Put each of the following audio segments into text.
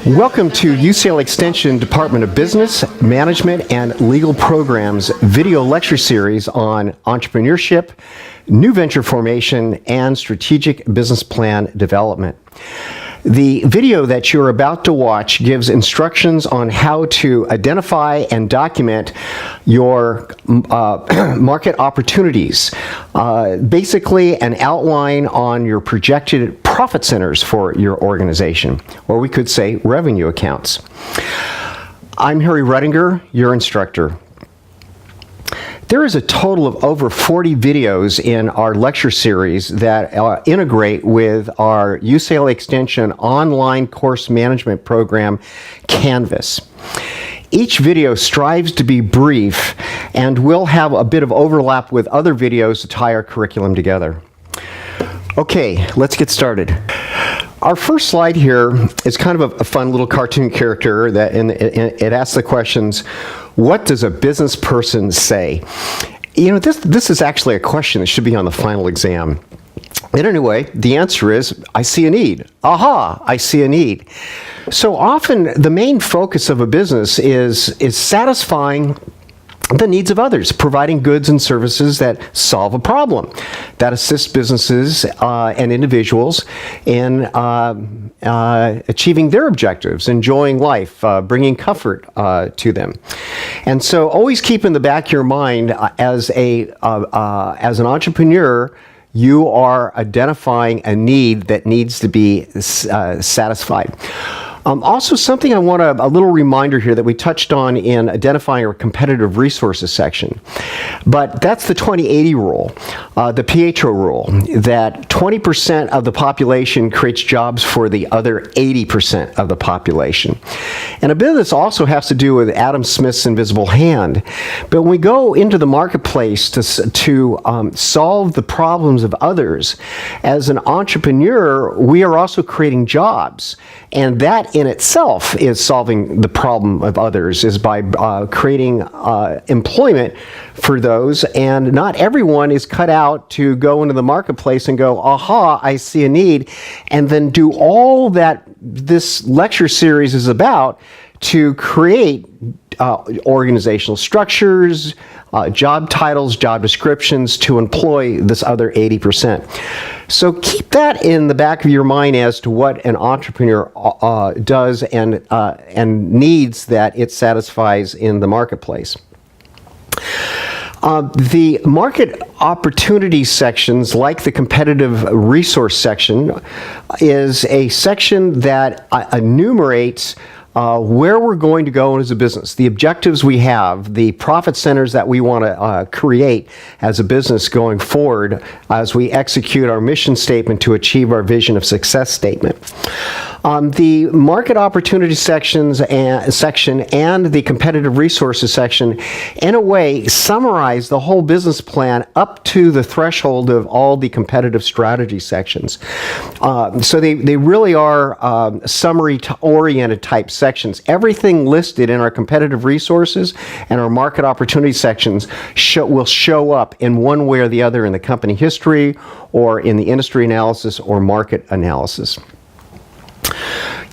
Welcome to UCLA Extension Department of Business, Management, and Legal Programs video lecture series on entrepreneurship, new venture formation, and strategic business plan development. The video that you're about to watch gives instructions on how to identify and document your market opportunities. Basically, an outline on your projected profit centers for your organization, or we could say revenue accounts. I'm Harry Redinger, your instructor. There is a total of over 40 videos in our lecture series that integrate with our UCLA Extension online course management program, Canvas. Each video strives to be brief and will have a bit of overlap with other videos to tie our curriculum together. Okay, let's get started. Our first slide here is kind of a fun little cartoon character that it asks the questions, what does a business person say? You know, this is actually a question that should be on the final exam. And anyway, the answer is, I see a need. Aha, I see a need. So often the main focus of a business is satisfying the needs of others, providing goods and services that solve a problem, that assist businesses and individuals in achieving their objectives, enjoying life, bringing comfort to them. And so always keep in the back of your mind as an entrepreneur, you are identifying a need that needs to be satisfied. Also, something I want a little reminder here that we touched on in identifying our competitive resources section, but that's the 20-80 rule, the Pietro rule, that 20% of the population creates jobs for the other 80% of the population. And a bit of this also has to do with Adam Smith's invisible hand. But when we go into the marketplace to solve the problems of others, as an entrepreneur, we are also creating jobs. And that in itself is solving the problem of others, is by creating employment for those. And not everyone is cut out to go into the marketplace and go, aha, I see a need, and then do all that this lecture series is about to create organizational structures, job titles, job descriptions to employ this other 80%. So keep that in the back of your mind as to what an entrepreneur does and needs that it satisfies in the marketplace. The market opportunity sections, like the competitive resource section, is a section that enumerates where we're going to go as a business, the objectives we have, the profit centers that we want to create as a business going forward as we execute our mission statement to achieve our vision of success statement. The market opportunity section and the competitive resources section, in a way, summarize the whole business plan up to the threshold of all the competitive strategy sections. So they really are summary-oriented type sections. Everything listed in our competitive resources and our market opportunity sections will show up in one way or the other in the company history or in the industry analysis or market analysis.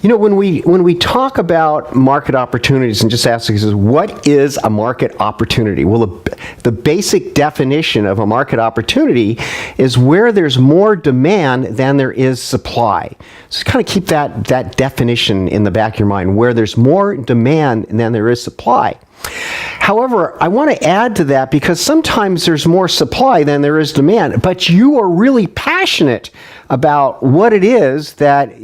You know, when we talk about market opportunities and just ask ourselves, what is a market opportunity? Well, the basic definition of a market opportunity is where there's more demand than there is supply. So kind of keep that definition in the back of your mind, where there's more demand than there is supply. However, I want to add to that because sometimes there's more supply than there is demand, but you are really passionate about what it is that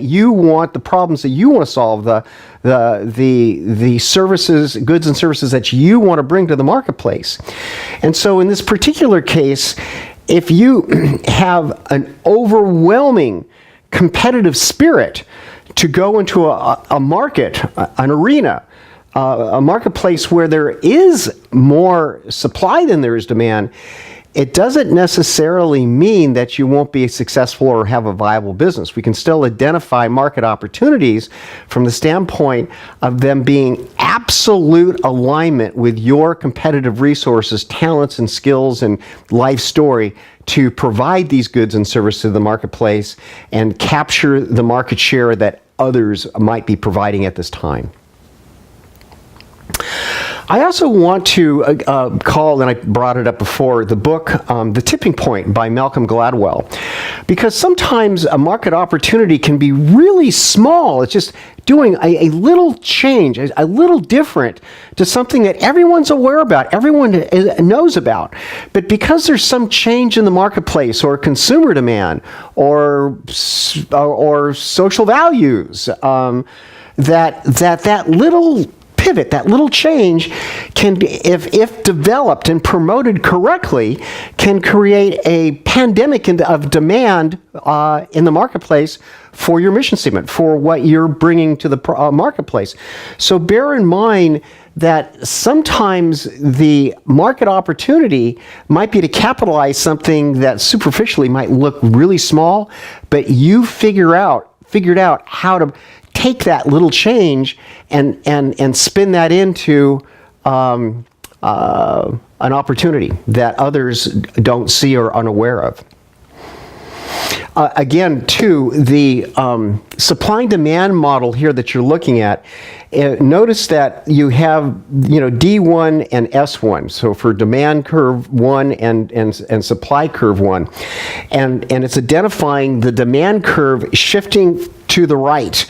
you want, the problems that you want to solve, the services, goods and services that you want to bring to the marketplace. And so in this particular case, if you have an overwhelming competitive spirit to go into a market, an arena, a marketplace where there is more supply than there is demand, it doesn't necessarily mean that you won't be successful or have a viable business. We can still identify market opportunities from the standpoint of them being absolute alignment with your competitive resources, talents and skills and life story to provide these goods and services to the marketplace and capture the market share that others might be providing at this time. I also want to call, and I brought it up before, the book The Tipping Point by Malcolm Gladwell, because sometimes a market opportunity can be really small. It's just doing a little change, a little different to something that everyone's aware about, everyone knows about. But because there's some change in the marketplace or consumer demand or social values, that little pivot, that little change can be, if developed and promoted correctly, can create a pandemic of demand in the marketplace for your mission statement, for what you're bringing to the marketplace. So bear in mind that sometimes the market opportunity might be to capitalize something that superficially might look really small, but you figured out how to take that little change and spin that into an opportunity that others don't see or are unaware of. Again, too, the supply and demand model here that you're looking at, notice that you have, D1 and S1. So for demand curve 1 and supply curve 1. And it's identifying the demand curve shifting to the right.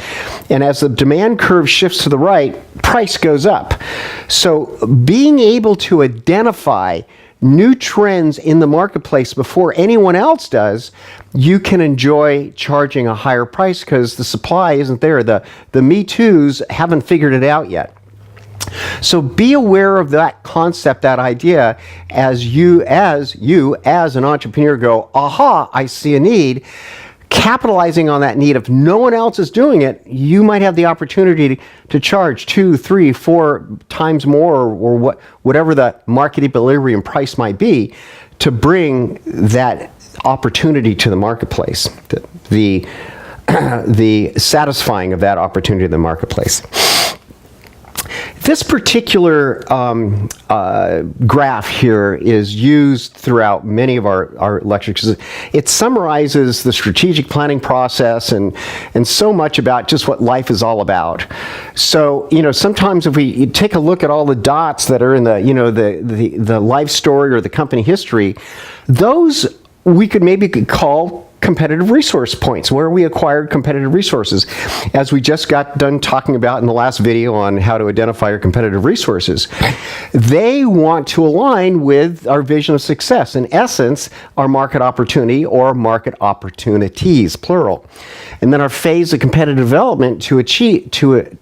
And as the demand curve shifts to the right, price goes up. So being able to identify new trends in the marketplace before anyone else does, you can enjoy charging a higher price because the supply isn't there. The Me Too's haven't figured it out yet. So be aware of that concept, that idea, as you as an entrepreneur go, aha, I see a need. Capitalizing on that need, if no one else is doing it, you might have the opportunity to charge 2, 3, 4 times more, or whatever the market equilibrium price might be, to bring that opportunity to the marketplace, the satisfying of that opportunity in the marketplace. This particular graph here is used throughout many of our lectures because it summarizes the strategic planning process and so much about just what life is all about. So, sometimes if we take a look at all the dots that are in the life story or the company history, those we could maybe call competitive resource points, where we acquired competitive resources, as we just got done talking about in the last video on how to identify your competitive resources. They want to align with our vision of success, in essence, our market opportunity or market opportunities, plural. And then our phase of competitive development to achieve the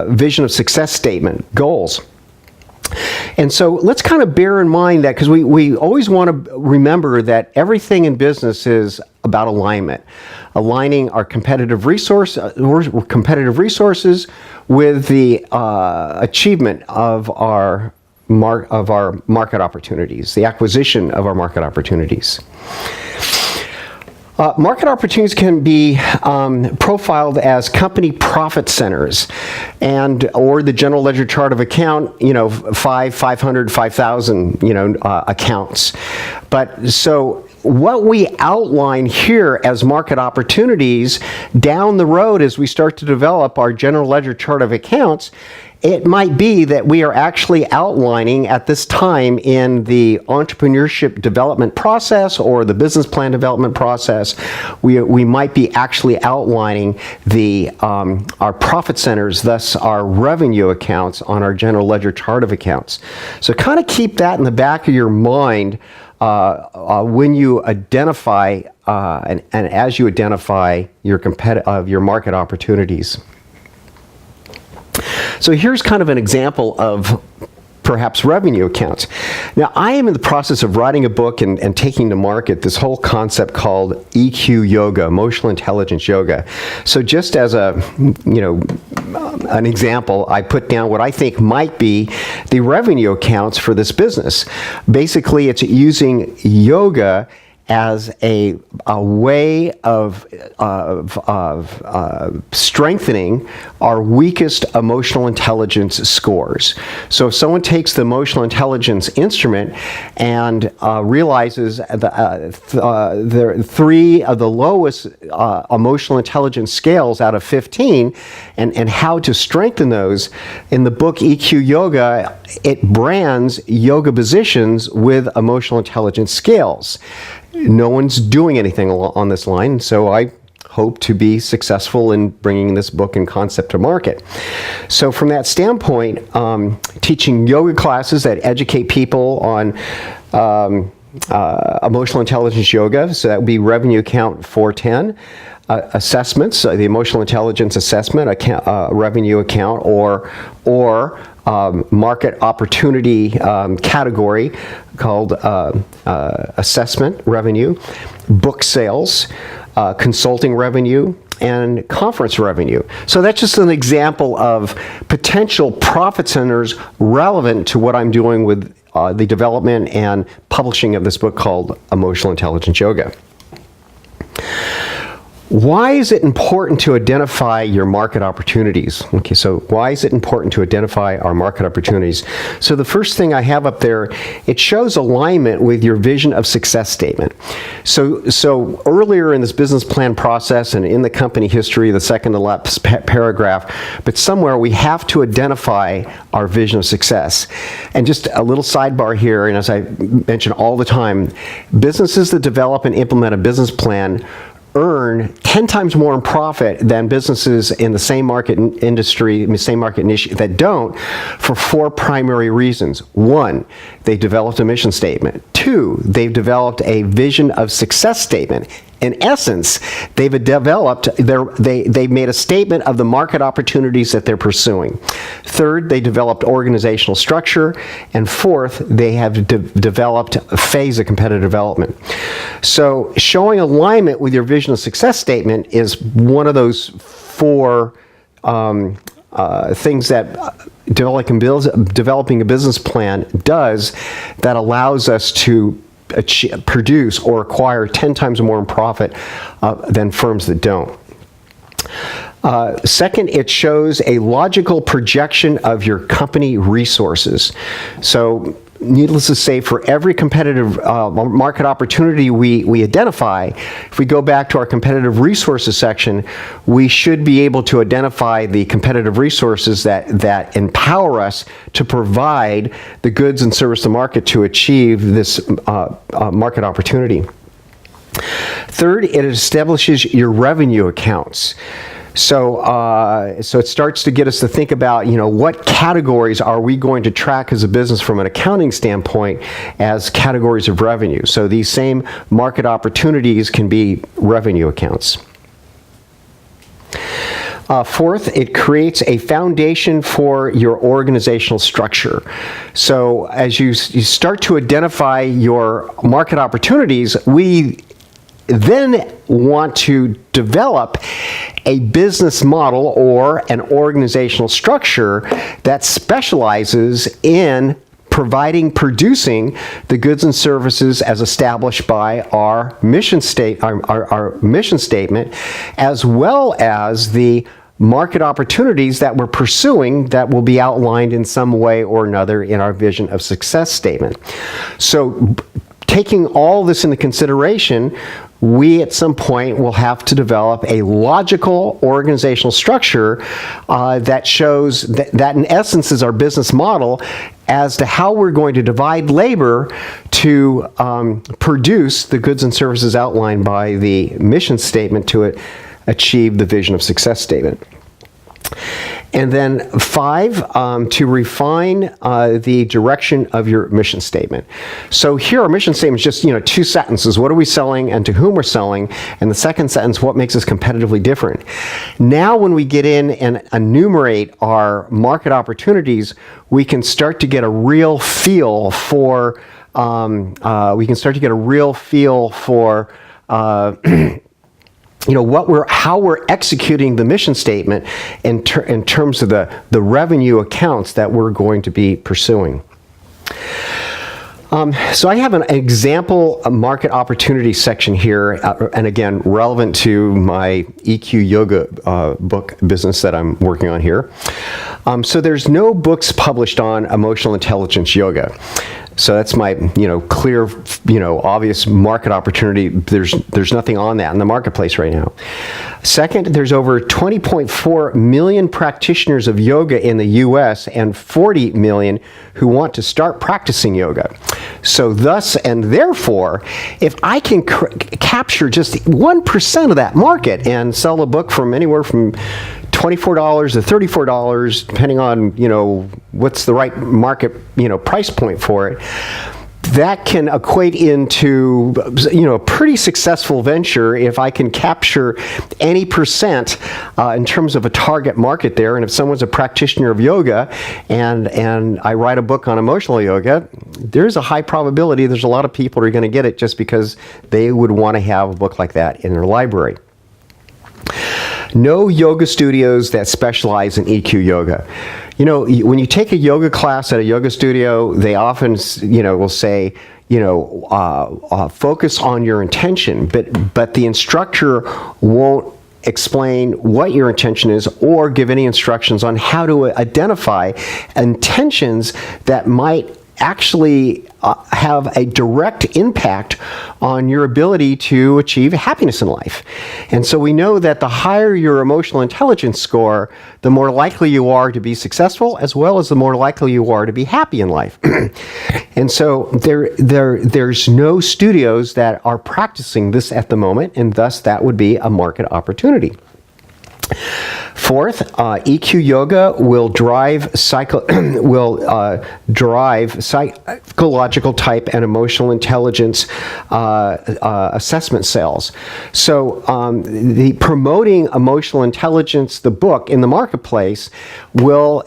vision of success statement, goals. And so let's kind of bear in mind that, because we always want to remember that everything in business is about alignment. Aligning our competitive resources with the achievement of our market opportunities, the acquisition of our market opportunities. Market opportunities can be profiled as company profit centers, or the general ledger chart of account, 500, 5,000, accounts. But so what we outline here as market opportunities down the road as we start to develop our general ledger chart of accounts, it might be that we are actually outlining at this time in the entrepreneurship development process or the business plan development process, we might be actually outlining our profit centers, thus our revenue accounts on our general ledger chart of accounts. So kind of keep that in the back of your mind when you identify and as you identify your market opportunities. So here's kind of an example of perhaps revenue accounts. Now, I am in the process of writing a book and taking to market this whole concept called EQ yoga, emotional intelligence yoga. So just as an example, I put down what I think might be the revenue accounts for this business. Basically, it's using yoga as a way of strengthening our weakest emotional intelligence scores. So if someone takes the emotional intelligence instrument and realizes there are 3 of the lowest emotional intelligence scales out of 15 and how to strengthen those, in the book EQ Yoga, it brands yoga positions with emotional intelligence scales. No one's doing anything on this line, so I hope to be successful in bringing this book and concept to market. So from that standpoint, teaching yoga classes that educate people on emotional intelligence yoga, so that would be revenue account 410. Assessments, the emotional intelligence assessment account, revenue account, or market opportunity category called assessment revenue, book sales, consulting revenue, and conference revenue. So that's just an example of potential profit centers relevant to what I'm doing with the development and publishing of this book called Emotional Intelligence Yoga. Why is it important to identify your market opportunities? Okay, so why is it important to identify our market opportunities? So the first thing I have up there, it shows alignment with your vision of success statement. So earlier in this business plan process and in the company history, the second to last paragraph, but somewhere we have to identify our vision of success. And just a little sidebar here, and as I mention all the time, businesses that develop and implement a business plan earn 10 times more in profit than businesses in the same market industry, same market niche that don't, for 4 primary reasons. 1, they developed a mission statement. 2, they've developed a vision of success statement. In essence, they've made a statement of the market opportunities that they're pursuing. 3rd, they developed organizational structure. And 4th, they have developed a phase of competitive development. So showing alignment with your vision of success statement is one of those 4 things that developing a business plan does, that allows us to produce or acquire 10 times more in profit than firms that don't. Second, it shows a logical projection of your company resources. So needless to say, for every competitive market opportunity we identify, if we go back to our competitive resources section, we should be able to identify the competitive resources that empower us to provide the goods and service to market to achieve this market opportunity. 3rd, it establishes your revenue accounts. So it starts to get us to think about, what categories are we going to track as a business from an accounting standpoint as categories of revenue. So these same market opportunities can be revenue accounts. 4th, it creates a foundation for your organizational structure. So as you start to identify your market opportunities, we then want to develop a business model or an organizational structure that specializes in producing the goods and services as established by our mission statement, as well as the market opportunities that we're pursuing that will be outlined in some way or another in our vision of success statement. So taking all this into consideration, we at some point will have to develop a logical organizational structure that shows that in essence is our business model as to how we're going to divide labor to produce the goods and services outlined by the mission statement to achieve the vision of success statement. And then 5, to refine the direction of your mission statement. So here our mission statement is just 2 sentences. What are we selling and to whom we're selling? And the second sentence, what makes us competitively different? Now when we get in and enumerate our market opportunities, we can start to get a real feel for how we're executing the mission statement in terms of the revenue accounts that we're going to be pursuing. So I have an example market opportunity section here, and again, relevant to my EQ Yoga book business that I'm working on here. So there's no books published on emotional intelligence yoga. So that's my, clear, obvious market opportunity. There's nothing on that in the marketplace right now. Second, there's over 20.4 million practitioners of yoga in the U.S. and 40 million who want to start practicing yoga. So thus and therefore, if I can capture just 1% of that market and sell a book from anywhere from $24 to $34, depending on, what's the right market, price point for it, that can equate into, a pretty successful venture if I can capture any percent in terms of a target market there. And if someone's a practitioner of yoga and I write a book on emotional yoga, there's a high probability there's a lot of people who are going to get it just because they would want to have a book like that in their library. No yoga studios that specialize in EQ yoga. When you take a yoga class at a yoga studio, they often, will say, focus on your intention, but the instructor won't explain what your intention is or give any instructions on how to identify intentions that might actually have a direct impact on your ability to achieve happiness in life. And so we know that the higher your emotional intelligence score, the more likely you are to be successful, as well as the more likely you are to be happy in life. And so there's no studios that are practicing this at the moment, and thus that would be a market opportunity. Fourth, EQ yoga will drive psychological type and emotional intelligence assessment sales. So the promoting emotional intelligence, the book in the marketplace, will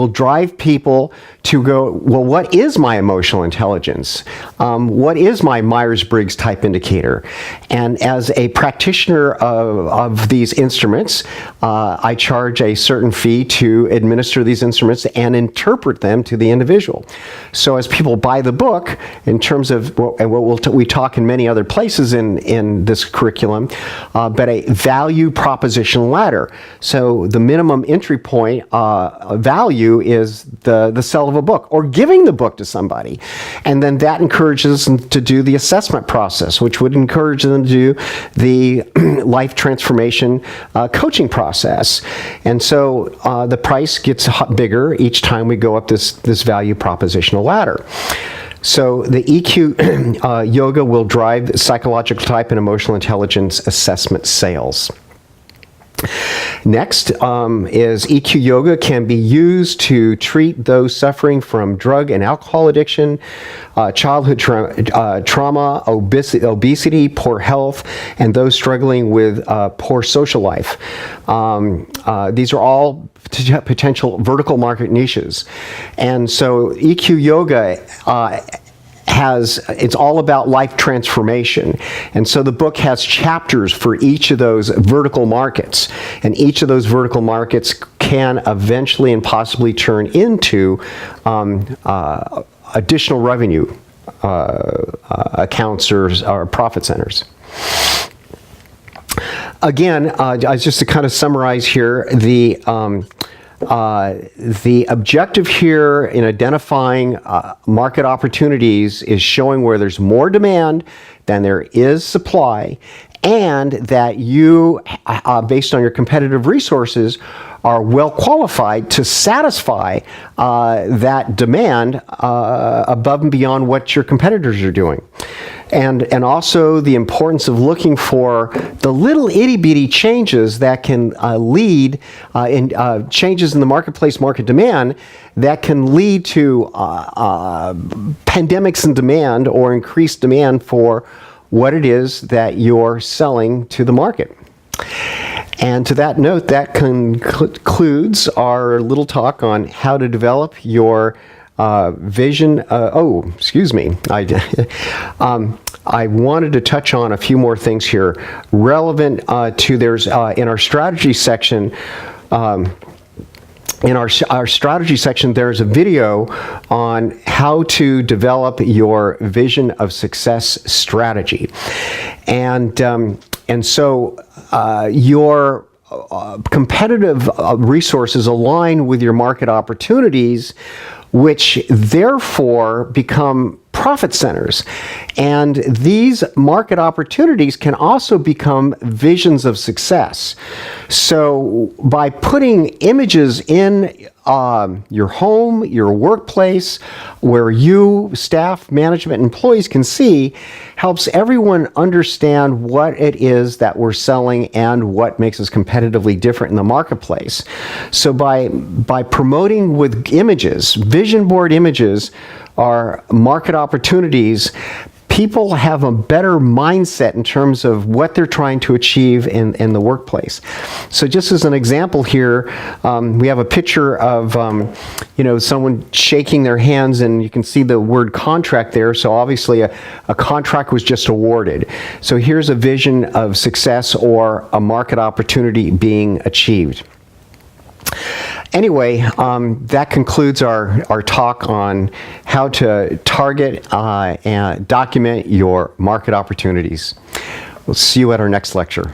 drive people to go, well, what is my emotional intelligence? What is my Myers-Briggs type indicator? And as a practitioner of these instruments, I charge a certain fee to administer these instruments and interpret them to the individual. So as people buy the book, in terms of, and what we talk in many other places in this curriculum, but a value proposition ladder. So the minimum entry point value is the sale of a book or giving the book to somebody. And then that encourages them to do the assessment process, which would encourage them to do the life transformation coaching process. And so the price gets bigger each time we go up this value propositional ladder. So the EQ yoga will drive psychological type and emotional intelligence assessment sales. Next is EQ yoga can be used to treat those suffering from drug and alcohol addiction, childhood trauma, obesity, poor health, and those struggling with poor social life. These are all potential vertical market niches. And so EQ yoga it's all about life transformation. And so the book has chapters for each of those vertical markets. And each of those vertical markets can eventually and possibly turn into additional revenue accounts or profit centers. Again, just to kind of summarize here, the objective here in identifying market opportunities is showing where there's more demand than there is supply, and that you, based on your competitive resources, are well qualified to satisfy that demand above and beyond what your competitors are doing. And also the importance of looking for the little itty-bitty changes that can lead in changes in the marketplace market demand that can lead to pandemics in demand or increased demand for what it is that you're selling to the market. And to that note, that concludes our little talk on how to develop your vision. I wanted to touch on a few more things here relevant to in our strategy section. In our strategy section, there's a video on how to develop your vision of success strategy, and so your competitive resources align with your market opportunities, which therefore become profit centers. And these market opportunities can also become visions of success. So by putting images in your home, your workplace, where you, staff, management, employees can see, helps everyone understand what it is that we're selling and what makes us competitively different in the marketplace. So by promoting with images, vision board images are market opportunities, people have a better mindset in terms of what they're trying to achieve in the workplace. So just as an example here, we have a picture of someone shaking their hands, and you can see the word contract there. So obviously a contract was just awarded. So here's a vision of success or a market opportunity being achieved. Anyway, that concludes our talk on how to target and document your market opportunities. We'll see you at our next lecture.